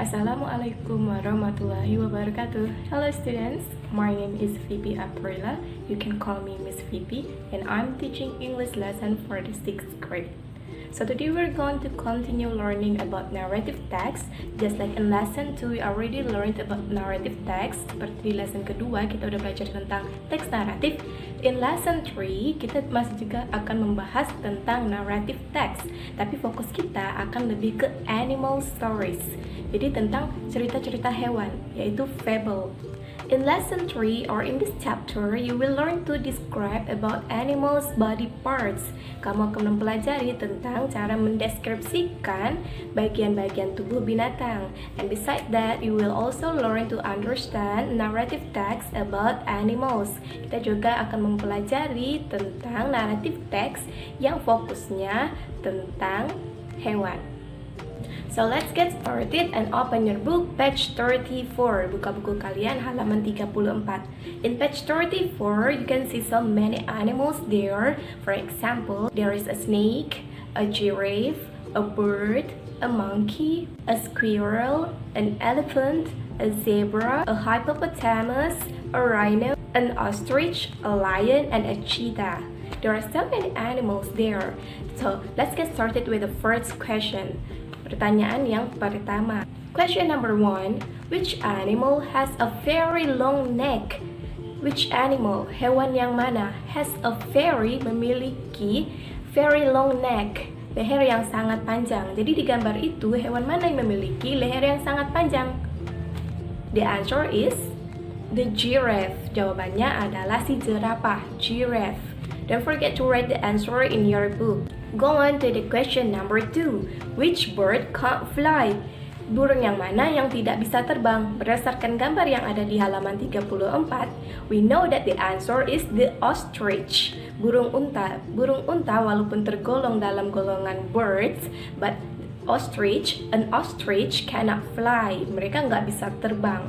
Assalamualaikum warahmatullahi wabarakatuh. Hello students, my name is Vivi Aprila. You can call me Miss Vivi, and I'm teaching English lesson for the 6th grade. So today we're going to continue learning about narrative text. Just like in lesson 2, we already learned about narrative text. Seperti di lesson kedua, kita udah belajar tentang teks naratif. In lesson 3, kita masih juga akan membahas tentang narrative text. Tapi fokus kita akan lebih ke animal stories. Jadi tentang cerita-cerita hewan, yaitu fable. In lesson 3 or in this chapter, you will learn to describe about animals' body parts. Kamu akan mempelajari tentang cara mendeskripsikan bagian-bagian tubuh binatang. And beside that, you will also learn to understand narrative text about animals. Kita juga akan mempelajari tentang narrative text yang fokusnya tentang hewan. So let's get started and open your book, page 34. Buka buku kalian halaman 34. In page 34, you can see so many animals there. For example, there is a snake, a giraffe, a bird, a monkey, a squirrel, an elephant, a zebra, a hippopotamus, a rhino, an ostrich, a lion, and a cheetah. There are so many animals there. So let's get started with the first question. Pertanyaan yang pertama. Question number 1. Which animal has a very long neck? Which animal, hewan yang mana, has a memiliki very long neck, leher yang sangat panjang. Jadi di gambar itu, hewan mana yang memiliki leher yang sangat panjang? The answer is the giraffe. Jawabannya adalah si jerapah, giraffe. Don't forget to write the answer in your book. Go on to the question number 2. Which bird can't fly? Burung yang mana yang tidak bisa terbang? Berdasarkan gambar yang ada di halaman 34, we know that the answer is the ostrich. Burung unta. Burung unta walaupun tergolong dalam golongan birds, but an ostrich cannot fly. Mereka nggak bisa terbang.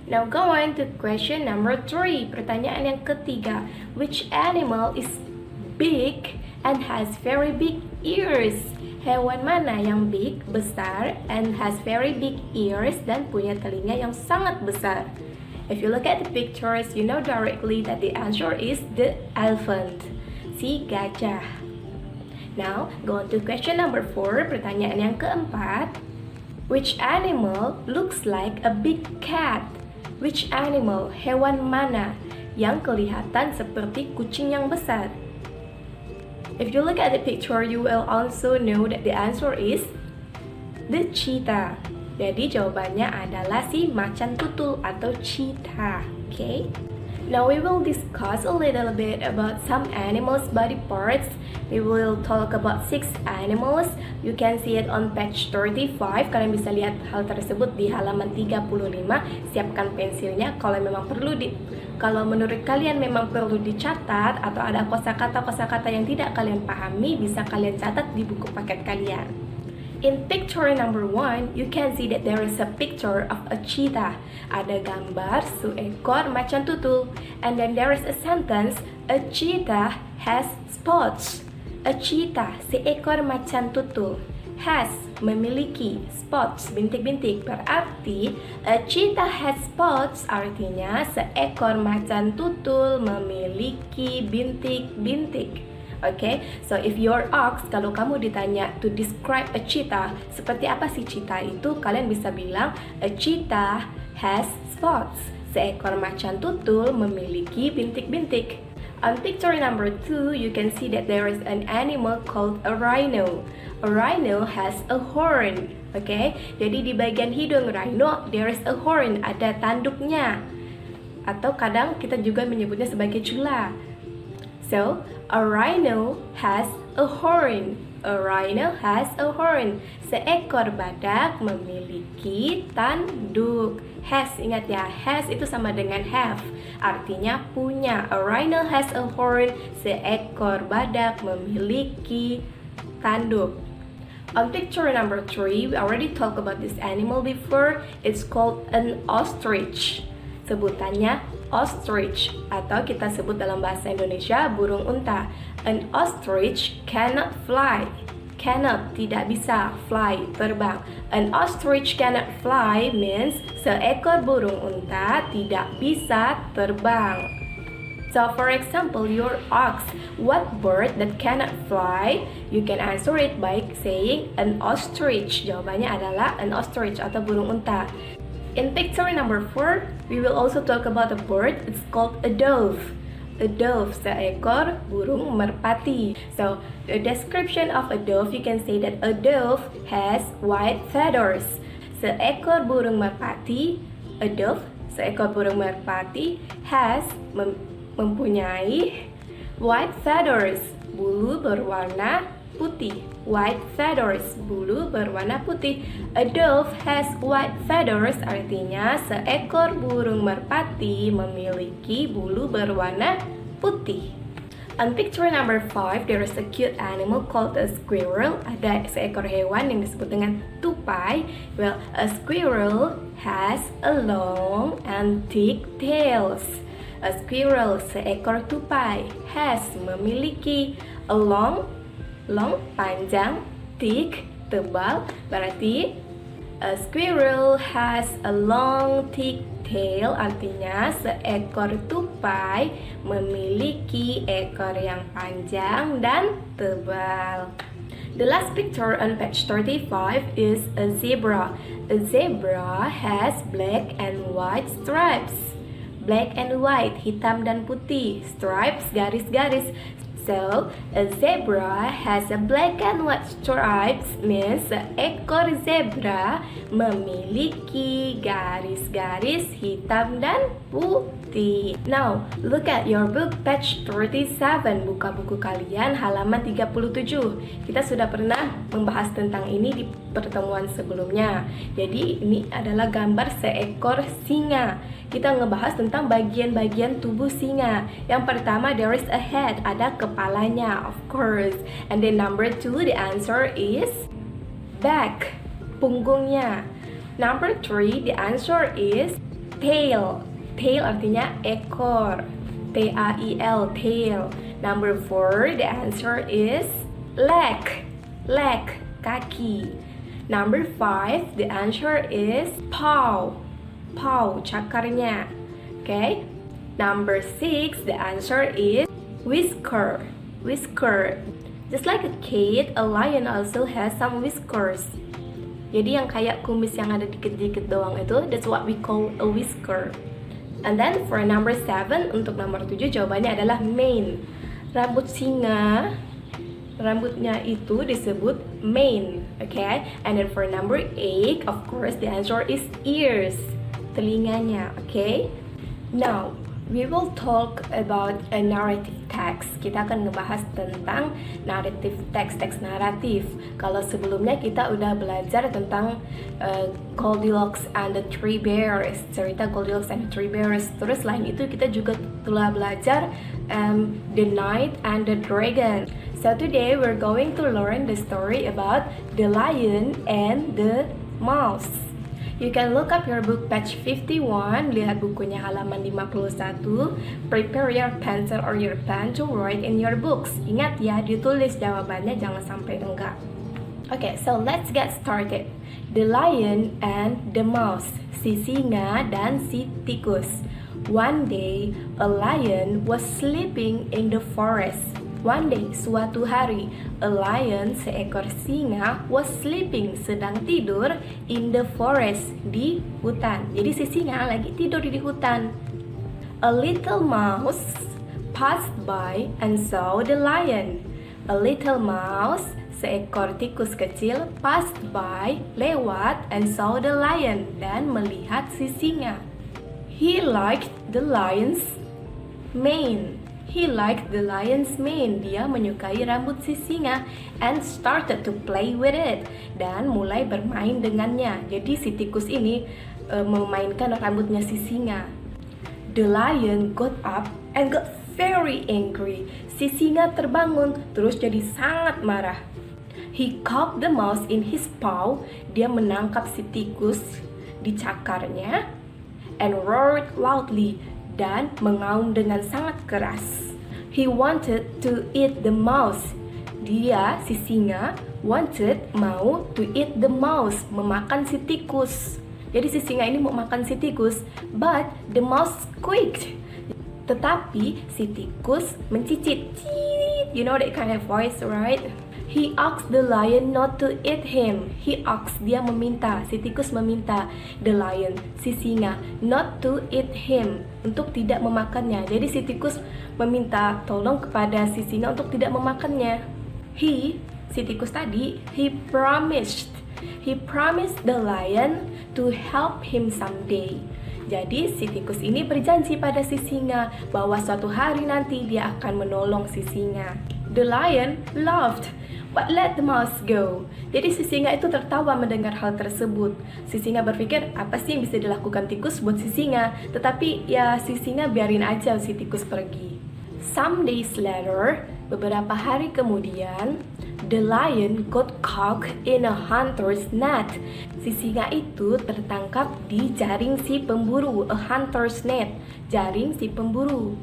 Now go on to question number 3. Pertanyaan yang ketiga. Which animal is big and has very big ears? Hewan mana yang big, besar, and has very big ears, dan punya telinga yang sangat besar? If you look at the pictures, you know directly that the answer is the elephant, si gajah. Now, go on to question number 4. Pertanyaan yang keempat. Which animal looks like a big cat? Which animal, hewan mana yang kelihatan seperti kucing yang besar? If you look at the picture, you will also know that the answer is the cheetah. Jadi jawabannya adalah si macan tutul atau cheetah. Okay? Now we will discuss a little bit about some animals' body parts. We will talk about 6 animals. You can see it on page 35. Kalian bisa lihat hal tersebut di halaman 35. Siapkan pensilnya kalau menurut kalian memang perlu dicatat atau ada kosakata yang tidak kalian pahami, bisa kalian catat di buku paket kalian. In picture number 1, you can see that there is a picture of a cheetah. Ada gambar seekor macan tutul. And then there is a sentence, a cheetah has spots. A cheetah, seekor macan tutul, has, memiliki, spots, bintik-bintik. Berarti a cheetah has spots artinya seekor macan tutul memiliki bintik-bintik. Okay, so if you're asked, kalau kamu ditanya to describe a cheetah, seperti apa sih cheetah itu, kalian bisa bilang a cheetah has spots. Seekor macan tutul memiliki bintik-bintik. On picture number 2, you can see that there is an animal called a rhino. A rhino has a horn. Okay, jadi di bagian hidung rhino there is a horn, ada tanduknya. Atau kadang kita juga menyebutnya sebagai cula. So, a rhino has a horn. A rhino has a horn. Seekor badak memiliki tanduk. Has, ingat ya, has itu sama dengan have. Artinya punya. A rhino has a horn. Seekor badak memiliki tanduk. On picture number 3, we already talked about this animal before. It's called an ostrich. Sebutannya ostrich, atau kita sebut dalam bahasa Indonesia burung unta. An ostrich cannot fly. cannot, tidak bisa, fly, terbang. An ostrich cannot fly means seekor burung unta tidak bisa terbang. So for example, your asks, what bird that cannot fly? You can answer it by saying an ostrich. Jawabannya adalah an ostrich atau burung unta. In picture number 4, we will also talk about a bird. It's called a dove. A dove, seekor burung merpati. So the description of a dove, you can say that a dove has white feathers. Seekor burung merpati, a dove, seekor burung merpati has mempunyai white feathers, bulu berwarna putih. White feathers, bulu berwarna putih. A dove has white feathers, artinya seekor burung merpati memiliki bulu berwarna putih. On picture number 5, there is a cute animal called a squirrel. Ada seekor hewan yang disebut dengan tupai. Well, a squirrel has a long and thick tails. A squirrel, seekor tupai, has, memiliki, a long, panjang, thick, tebal. Berarti a squirrel has a long, thick tail, artinya seekor tupai memiliki ekor yang panjang dan tebal. The last picture on page 35 is a zebra. A zebra has black and white stripes. Black and white, hitam dan putih. Stripes, garis-garis. So, a zebra has a black and white stripes means seekor zebra memiliki garis-garis hitam dan putih. Now, look at your book page 37. Buka buku kalian halaman 37. Kita sudah pernah membahas tentang ini di pertemuan sebelumnya. Jadi, ini adalah gambar seekor singa. Kita ngebahas tentang bagian-bagian tubuh singa. Yang pertama, there is a head, ada kepalanya, of course. And then number 2, the answer is back, punggungnya. Number 3, the answer is tail. Tail artinya ekor, T-A-I-L, tail. Number 4, the answer is leg, kaki. Number 5, the answer is paw, cakarnya. Okay. Number 6, the answer is whisker. Just like a cat, a lion also has some whiskers. Jadi yang kayak kumis yang ada dikit-dikit doang itu, that's what we call a whisker. And then for number 7, untuk nomor 7 jawabannya adalah mane. Rambut singa, rambutnya itu disebut mane. Okay. And then for number 8, of course the answer is ears. Telinganya, okay? Now, we will talk about a narrative text. Kita akan ngebahas tentang narrative text, teks naratif. Kalau sebelumnya kita udah belajar tentang Goldilocks and the Three Bears, cerita Goldilocks and the Three Bears. Terus selain itu kita juga telah belajar The Knight and the Dragon. So today we're going to learn the story about the lion and the mouse. You can look up your book page 51, lihat bukunya halaman 51. Prepare your pencil or your pen to write in your books. Ingat ya, ditulis jawabannya, jangan sampai enggak. Okay, so let's get started. The lion and the mouse, si singa dan si tikus. One day, a lion was sleeping in the forest. One day, suatu hari, a lion, seekor singa, was sleeping, sedang tidur in the forest, di hutan. Jadi si singa lagi tidur di hutan. A little mouse passed by and saw the lion. A little mouse, seekor tikus kecil, passed by, lewat, and saw the lion, dan melihat si singa. He liked the lion's mane. He liked the lion's mane. Dia menyukai rambut si singa and started to play with it. Dan mulai bermain dengannya. Jadi si tikus ini memainkan rambutnya si singa. The lion got up and got very angry. Si singa terbangun terus jadi sangat marah. He caught the mouse in his paw. Dia menangkap si tikus di cakarnya and roared loudly. Dan mengaum dengan sangat keras. He wanted to eat the mouse. Dia, si singa, mau to eat the mouse, memakan si tikus. Jadi si singa ini mau makan si tikus, but the mouse squeaked. Tetapi si tikus mencicit. You know that kind of voice, right? He asked the lion not to eat him. He asked, dia meminta, si tikus meminta the lion, si singa, not to eat him, untuk tidak memakannya. Jadi si tikus meminta tolong kepada si singa untuk tidak memakannya. Si tikus tadi, he promised the lion to help him someday. Jadi si tikus ini berjanji pada si singa bahwa suatu hari nanti dia akan menolong si singa. The lion laughed, but let the mouse go. Jadi si singa itu tertawa mendengar hal tersebut. Si singa berpikir, apa sih yang bisa dilakukan tikus buat si singa? Tetapi ya si singa biarin aja si tikus pergi. Some days later, beberapa hari kemudian, the lion got caught in a hunter's net. Si singa itu tertangkap di jaring si pemburu, a hunter's net, jaring si pemburu.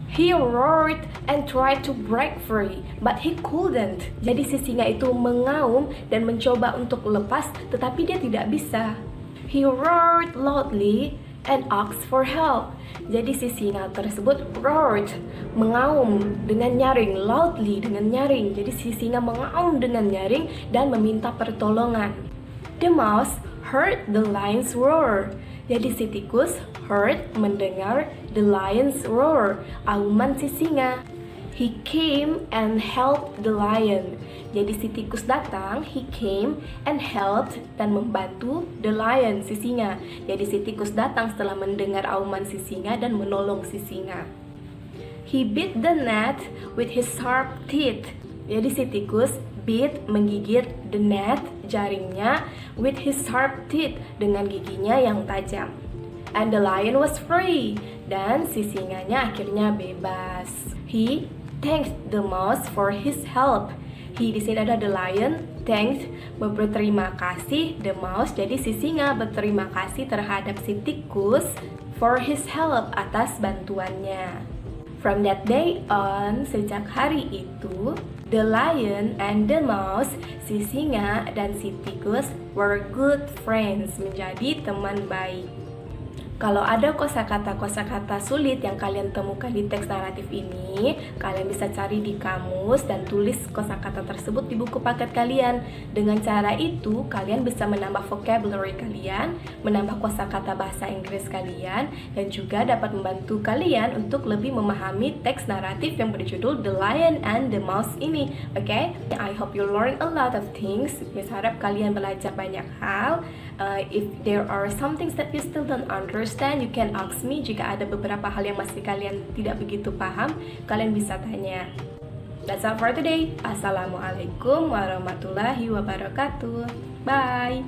He roared and tried to break free, but he couldn't. Jadi si singa itu mengaum dan mencoba untuk lepas, tetapi dia tidak bisa. He roared loudly and asked for help. Jadi si singa tersebut roared, mengaum dengan nyaring, loudly dengan nyaring. Jadi si singa mengaum dengan nyaring dan meminta pertolongan. The mouse heard the lion's roar. Jadi si tikus mendengar the lion's roar, auman si singa. He came and helped the lion. Jadi si tikus datang, he came and helped, dan membantu the lion, si singa. Jadi si tikus datang setelah mendengar auman si singa dan menolong si singa. He bit the net with his sharp teeth. Jadi si tikus menggigit the net, jaringnya, with his sharp teeth, dengan giginya yang tajam. And the lion was free. Dan si singanya akhirnya bebas. He thanked the mouse for his help. He di sini ada the lion, thanked, berterima kasih, the mouse. Jadi si singa berterima kasih terhadap si tikus for his help, atas bantuannya. From that day on, sejak hari itu, the lion and the mouse, si singa dan si tikus, were good friends, menjadi teman baik. Kalau ada kosakata sulit yang kalian temukan di teks naratif ini, kalian bisa cari di kamus dan tulis kosakata tersebut di buku paket kalian. Dengan cara itu, kalian bisa menambah vocabulary kalian, menambah kosakata bahasa Inggris kalian, dan juga dapat membantu kalian untuk lebih memahami teks naratif yang berjudul The Lion and the Mouse ini. Oke? I hope you learn a lot of things. Saya harap kalian belajar banyak hal. If there are some things that you still don't understand, you can ask me. Jika ada beberapa hal yang masih kalian tidak begitu paham, kalian bisa tanya. That's all for today. Assalamualaikum warahmatullahi wabarakatuh. Bye.